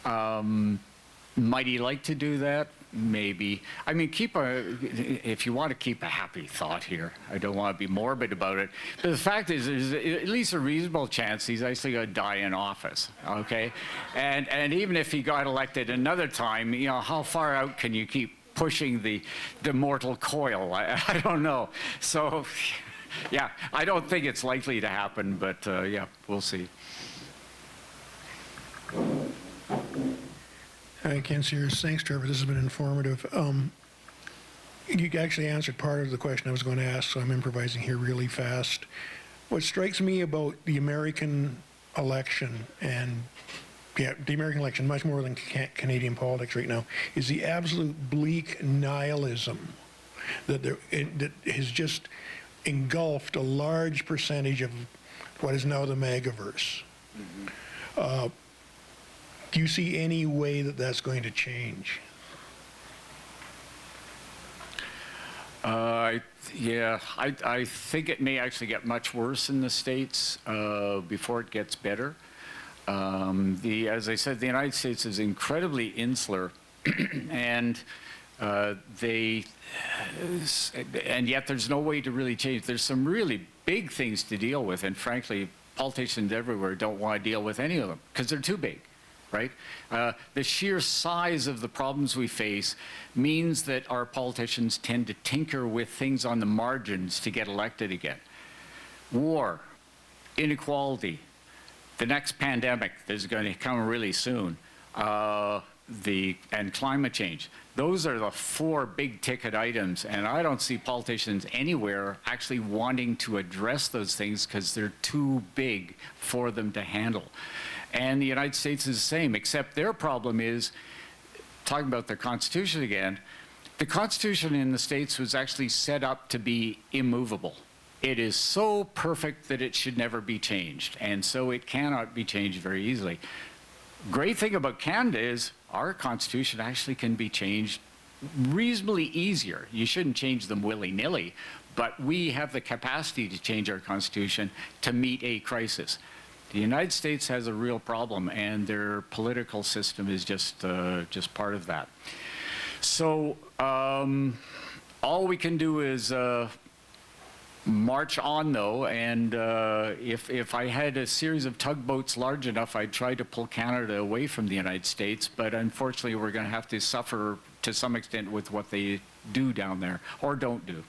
Might he like to do that? Maybe. I mean, if you want to keep a happy thought here, I don't want to be morbid about it, but the fact is there's at least a reasonable chance he's actually going to die in office, okay? And even if he got elected another time, you know, how far out can you keep pushing the mortal coil? I don't know. So, yeah, I don't think it's likely to happen, but yeah, we'll see. Hi, Ken Sears. Thanks, Trevor. This has been informative. You actually answered part of the question I was going to ask, so I'm improvising here really fast. What strikes me about the American election, and yeah, the American election much more than Canadian politics right now, is the absolute bleak nihilism that has just engulfed a large percentage of what is now the megaverse. Mm-hmm. Do you see any way that that's going to change? Yeah, I think it may actually get much worse in the States before it gets better. As I said, the United States is incredibly insular, and yet there's no way to really change. There's some really big things to deal with, and frankly, politicians everywhere don't want to deal with any of them because they're too big. right? The sheer size of the problems we face means that our politicians tend to tinker with things on the margins to get elected again. War, inequality, the next pandemic that's going to come really soon, and climate change. Those are the 4 big ticket items, and I don't see politicians anywhere actually wanting to address those things because they're too big for them to handle. And the United States is the same, except their problem is, talking about their Constitution again, the Constitution in the States was actually set up to be immovable. It is so perfect that it should never be changed, and so it cannot be changed very easily. Great thing about Canada is our Constitution actually can be changed reasonably easier. You shouldn't change them willy-nilly, but we have the capacity to change our Constitution to meet a crisis. The United States has a real problem, and their political system is just part of that. So all we can do is march on, though, and if I had a series of tugboats large enough, I'd try to pull Canada away from the United States, but unfortunately we're going to have to suffer to some extent with what they do down there, or don't do.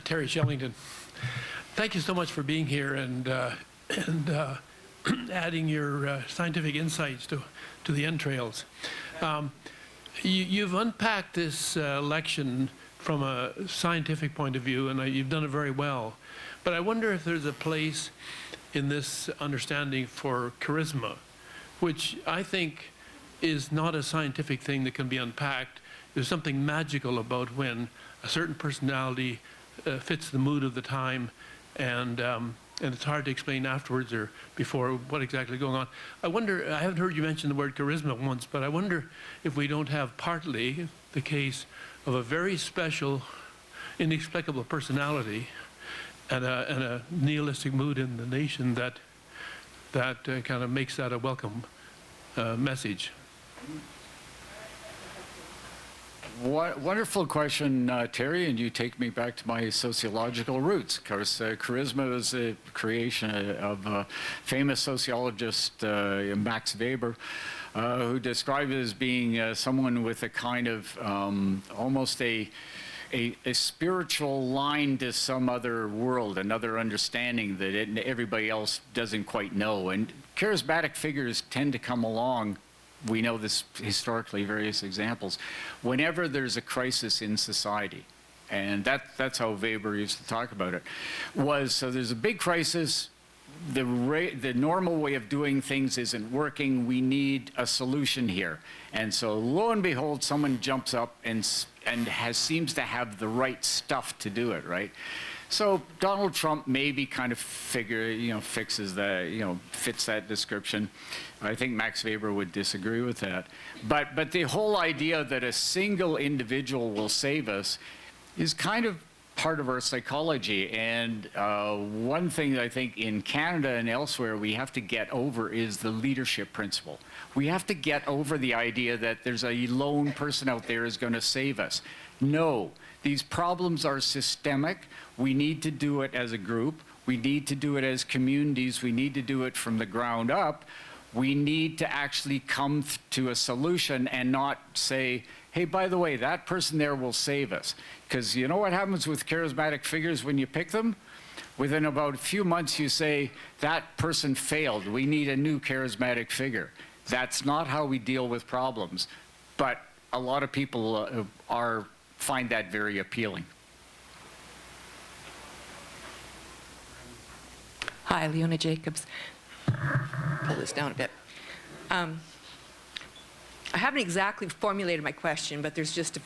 Terry Shellington, thank you so much for being here and adding your scientific insights to the Entrails. You've unpacked this election from a scientific point of view, and you've done it very well. But I wonder if there's a place in this understanding for charisma, which I think is not a scientific thing that can be unpacked. There's something magical about when a certain personality fits the mood of the time, and it's hard to explain afterwards or before what exactly is going on. I wonder, I haven't heard you mention the word charisma once, but I wonder if we don't have partly the case of a very special, inexplicable personality and a nihilistic mood in the nation that kind of makes that a welcome message. Wonderful question, Terry, and you take me back to my sociological roots. Of course, charisma is a creation of a famous sociologist, Max Weber, who described it as being someone with a kind of almost a spiritual line to some other world, another understanding that everybody else doesn't quite know. And charismatic figures tend to come along. We know this historically, various examples, whenever there's a crisis in society. And that's how Weber used to talk about it. So there's a big crisis, the normal way of doing things isn't working, we need a solution here. And so lo and behold, someone jumps up and seems to have the right stuff to do it, right? So Donald Trump maybe kind of fixes that, fits that description. I think Max Weber would disagree with that. But the whole idea that a single individual will save us is kind of part of our psychology. And one thing that I think in Canada and elsewhere we have to get over is the leadership principle. We have to get over the idea that there's a lone person out there who's going to save us. No, these problems are systemic. We need to do it as a group. We need to do it as communities. We need to do it from the ground up. We need to actually come to a solution and not say, hey, by the way, that person there will save us. Because you know what happens with charismatic figures when you pick them? Within about a few months, you say, that person failed. We need a new charismatic figure. That's not how we deal with problems. But a lot of people find that very appealing. Hi, Leona Jacobs. Pull this down a bit. I haven't exactly formulated my question, but there's just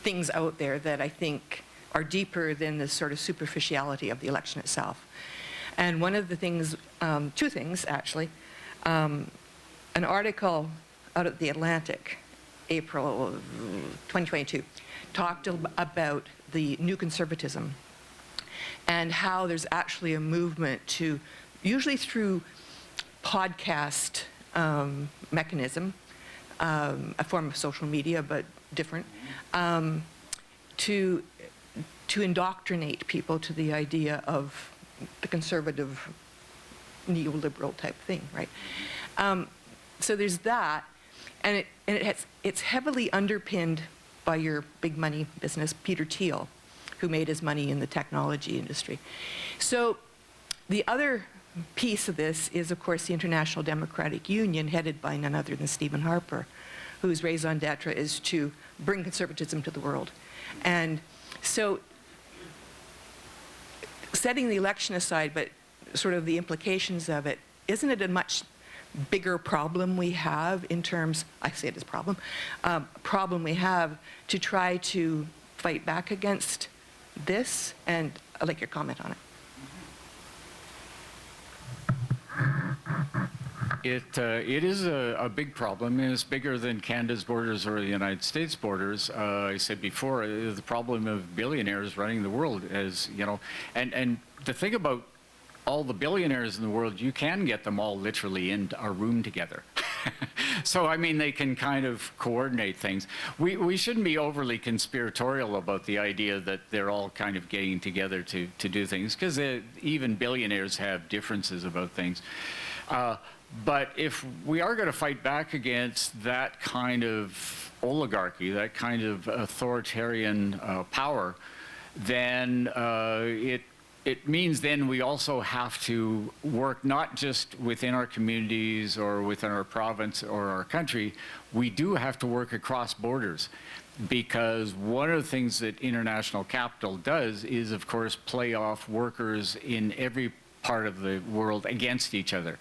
things out there that I think are deeper than the sort of superficiality of the election itself. And one of the things, 2 things actually, an article out of The Atlantic, April of 2022, talked about the new conservatism and how there's actually a movement to, usually through podcast mechanism, a form of social media, but different, to to indoctrinate people to the idea of the conservative neoliberal type thing, right? So there's that, and it's heavily underpinned by your big money business, Peter Thiel, who made his money in the technology industry. So the other piece of this is, of course, the International Democratic Union, headed by none other than Stephen Harper, whose raison d'etre is to bring conservatism to the world. And so, setting the election aside, but sort of the implications of it, isn't it a much bigger problem we have in terms, I say it as problem we have to try to fight back against this? And I'd like your comment on it. It is a big problem, and it's bigger than Canada's borders or the United States borders. I said before, the problem of billionaires running the world, as you know, and the thing about all the billionaires in the world, you can get them all literally in a room together. So, I mean, they can kind of coordinate things. We shouldn't be overly conspiratorial about the idea that they're all kind of getting together to do things, because even billionaires have differences about things. But if we are going to fight back against that kind of oligarchy, that kind of authoritarian power, then it means then we also have to work not just within our communities or within our province or our country, we do have to work across borders. Because one of the things that international capital does is, of course, play off workers in every part of the world against each other.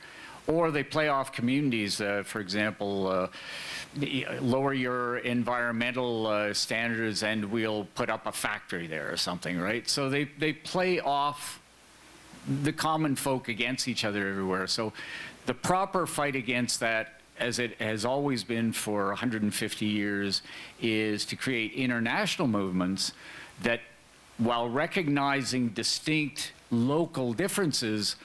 Or they play off communities, for example, lower your environmental standards and we'll put up a factory there or something, right? So they play off the common folk against each other everywhere. So the proper fight against that, as it has always been for 150 years, is to create international movements that, while recognizing distinct local differences,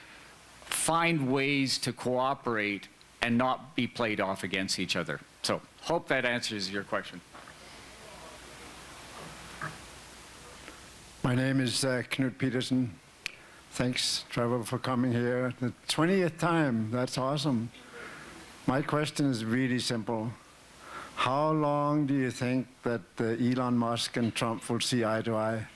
find ways to cooperate and not be played off against each other. So, hope that answers your question. My name is Knut Peterson. Thanks, Trevor, for coming here. The 20th time, that's awesome. My question is really simple. How long do you think that Elon Musk and Trump will see eye to eye?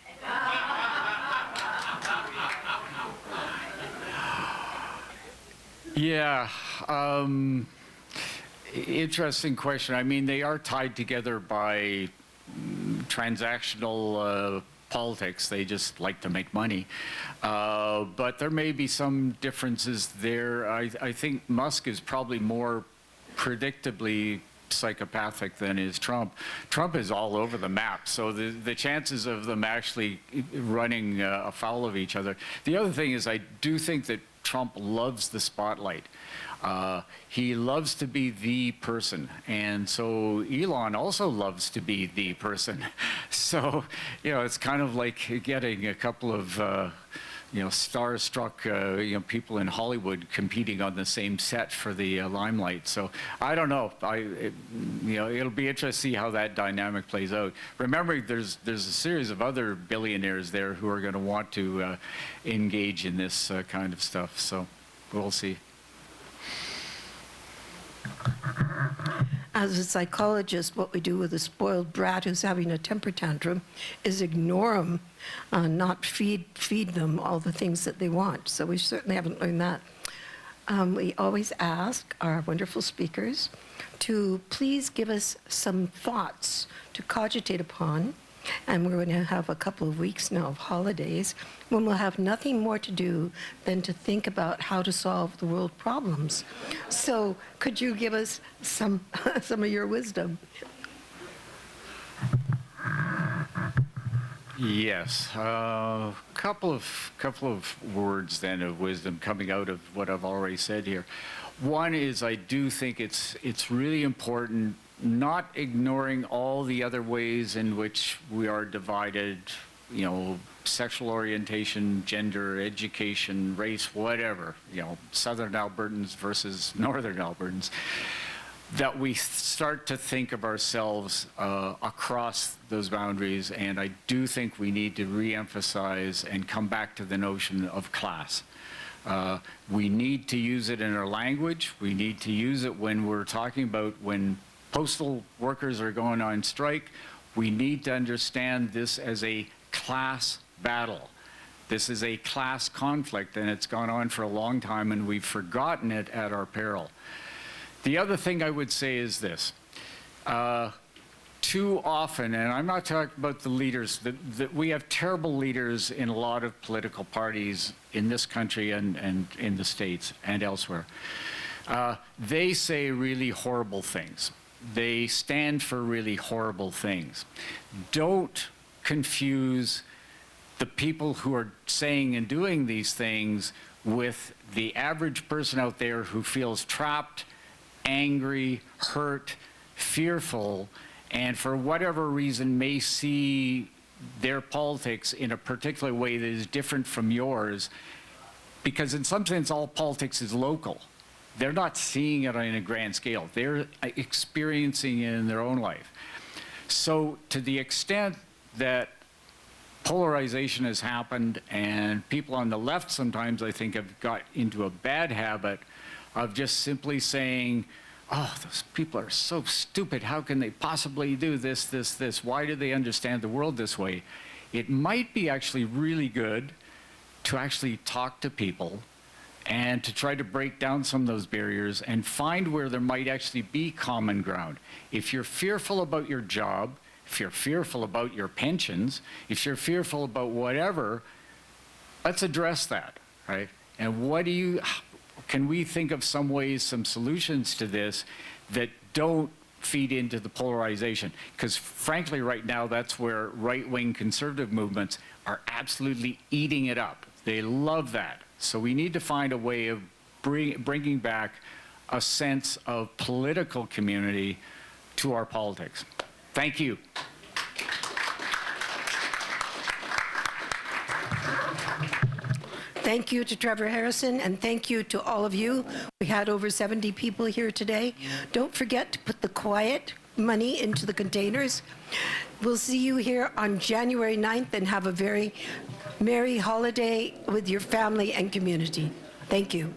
Yeah, interesting question. I mean, they are tied together by transactional politics. They just like to make money. But there may be some differences there. I think Musk is probably more predictably psychopathic than is Trump. Trump is all over the map, so the chances of them actually running afoul of each other. The other thing is, I do think that Trump loves the spotlight. He loves to be the person, and so Elon also loves to be the person. So, you know, it's kind of like getting a couple of star-struck people in Hollywood competing on the same set for the limelight. So I don't know. It'll be interesting to see how that dynamic plays out. Remembering there's a series of other billionaires there who are going to want to engage in this kind of stuff. So we'll see. As a psychologist, what we do with a spoiled brat who's having a temper tantrum is ignore them, not feed them all the things that they want. So we certainly haven't learned that. We always ask our wonderful speakers to please give us some thoughts to cogitate upon. And we're going to have a couple of weeks now of holidays when we'll have nothing more to do than to think about how to solve the world problems. So could you give us some of your wisdom? Yes, couple of words then of wisdom coming out of what I've already said here. One is, I do think it's really important, not ignoring all the other ways in which we are divided, sexual orientation, gender, education, race, whatever, Southern Albertans versus Northern Albertans. that we start to think of ourselves across those boundaries, and I do think we need to re-emphasize and come back to the notion of class. We need to use it in our language. We need to use it when we're talking about when postal workers are going on strike. We need to understand this as a class battle. This is a class conflict, and it's gone on for a long time, and we've forgotten it at our peril. The other thing I would say is this. Too often, and I'm not talking about the leaders, we have terrible leaders in a lot of political parties in this country and in the States and elsewhere. They say really horrible things. They stand for really horrible things. Don't confuse the people who are saying and doing these things with the average person out there who feels trapped, angry, hurt, fearful, and for whatever reason may see their politics in a particular way that is different from yours, because in some sense all politics is local. They're not seeing it on a grand scale. They're experiencing it in their own life. So to the extent that polarization has happened, and people on the left sometimes I think have got into a bad habit of just simply saying, oh, those people are so stupid. How can they possibly do this, this, this? Why do they understand the world this way? It might be actually really good to actually talk to people and to try to break down some of those barriers and find where there might actually be common ground. If you're fearful about your job, if you're fearful about your pensions, if you're fearful about whatever, let's address that, right? And can we think of some ways, some solutions to this that don't feed into the polarization? Because frankly, right now, that's where right-wing conservative movements are absolutely eating it up. They love that. So we need to find a way of bringing back a sense of political community to our politics. Thank you. Thank you to Trevor Harrison, and thank you to all of you. We had over 70 people here today. Don't forget to put the quiet money into the containers. We'll see you here on January 9th, and have a very merry holiday with your family and community. Thank you.